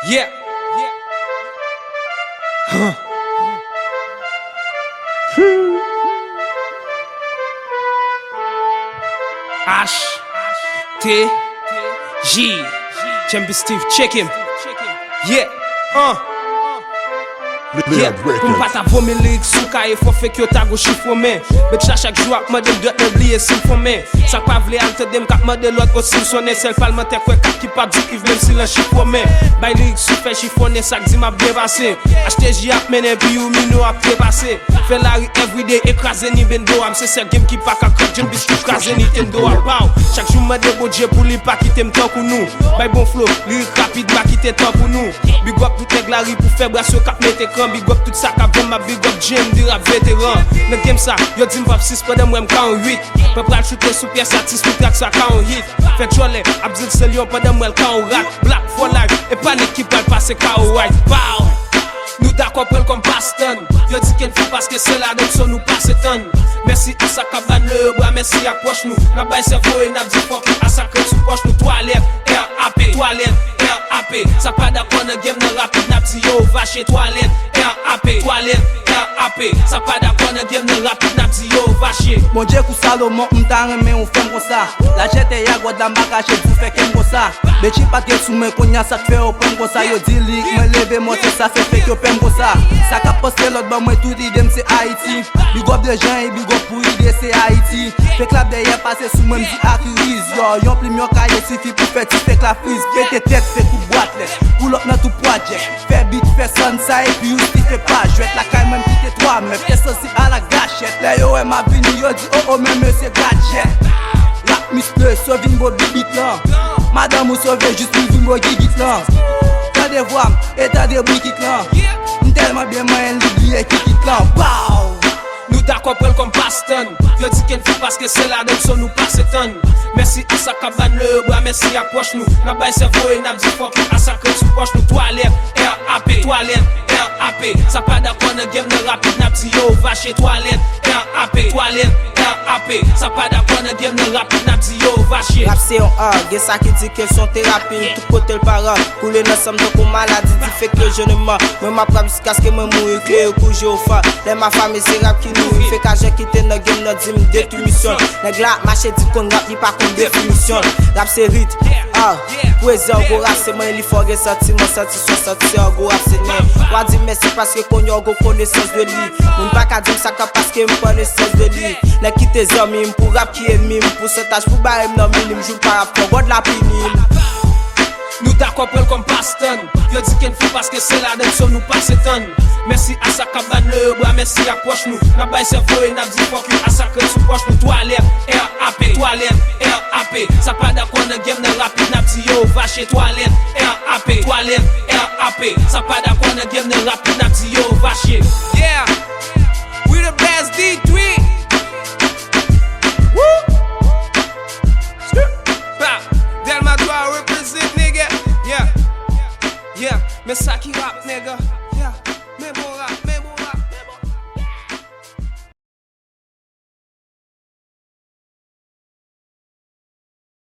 Yeah. H T J Champion Steve, check him. Yeah. Yeah, pou m pa ta vome lik sou ka e fò fèk yo ta go chifo men. Bet chak jou ak model dot ne bliye sim fò men. Sak pa vle alte dem kap model lot ko sim sonne. Sel palmente kwe kap ki pa dik if même si lan chifo men. Bay lik sou fè chifone sak di ma bien passé. HTJ ap menen pi ou mino ap prepase. Fè la ri everyday ekraze ni bendo am. Se sel game ki pa ka krek jen bis ki kraze ni tendo ap pow. Chak jou model bodje pou li pa kite m tan kou nou. Bay bon flow, lirik rapide ma kite tan pou nou. Big up tout nèg la ri pou fè brasyo kap mette kan. Big up tout ça qu'a ma big up Jim di rap vétéran. Dans game ça, yo di m'pap 6 pendant moi m'kan 8. Pe pral shooter sous pièce satisfait track ça kan hit. Fait jolé, Abdul Selion pendant moi kan rat. Black for life, et pas l'équipe pral passer ka white. Pow! Nous d'accord prendre comme Paston. Yo di qu'elle fait parce que c'est là donc son nous passe ton. Merci à sa cabane le bras, merci à poche nous. N'a bay cerveau et n'a dit fuck à sa crème sous poche nous toilette, RAP, toilette, RAP. Ça pas d'accord dans game dans rapide n'a dit yo va chez toilette, RAP, toilette, RAP. Ça pas d'accord dans game dans rapide n'a dit yo va chez. Mon Dieu kou Salomon m'tan remè on fèm kon sa. La jete ya gwa da makache pou fè kem kon sa. Beti patke sou men konya sa fè ou pèm kon sa. Yo di lik me leve monte sa se fè yo pèm kon sa. Sa ka poste lot ba mwen tout idem se Haiti. Big up de jan e big up pou ide se Haiti. Fè klap de ye pase sou men di akriz. Yo yon plim yo kaye sifi pou fè ti fè klap friz. Pète tèt fè kou boat les. Pull up nan tout project. Fè beat fè son sa e pi ou sti fè pa jwet. La kay men pite 3 men fè sosi a la gachette. Le yo e ma vini yo di oh men monsieur gadget. Rap misple sovin bo bibit lan. Madame ou sauve juste pour vin bo gigit lan. T'as des voix et t'as des briquit lan. Tellement bien moyen l'oublier qui quitte lan. Pow! Nous d'accord prendre comme Paston. Yo di qu'elle fait parce que c'est là donc son nous passe ton. Merci à sa cabane le bras, merci à poche nous. N'a bay cerveau et n'a dit fuck à sa crème sous poche nous. Toilette, RAP, toilette, RAP. Ça pas d'accord dans game de rapide n'a dit yo va chez toilette, RAP, toilette, RAP. Ça pas d'accord dans game de rapide n'a dit yo va chez. Rap c'est un art, y'a ça qui dit que son thérapie. Tout côté le parent, couler dans somme de comme maladie. Dit fait que je ne mens, mais ma preuve jusqu'à ce que me mouille. Clé au couche au fan, les ma famille c'est rap qui nous. Fait qu'à j'ai quitté dans game, n'a dit me détruit mission. Nèg la marché dit qu'on rap, il pas comme définition. Rap c'est rythme, poésie en gros rap c'est moi, il faut que sentiment, senti en gros rap c'est moi. Moi dis merci parce que qu'on y a connaissance de lui. Moun pas qu'à dire ça parce que me connaissance de lui. Nèg qui tes amis pour rap qui est mime, pourcentage pour barrer non minime, joue pas rap pour god la pinime. Nous d'accord prendre comme Paston. Yo di qu'elle fait parce que c'est là donc son nous passe ton. Merci à sa cabane le bras, merci à poche nous. N'a bay cerveau et n'a dit fuck à sa crème sous poche nous. Toilette, RAP, toilette, RAP. Ça pas d'accord dans game dans rapide n'a dit yo va chez toilette, RAP, toilette,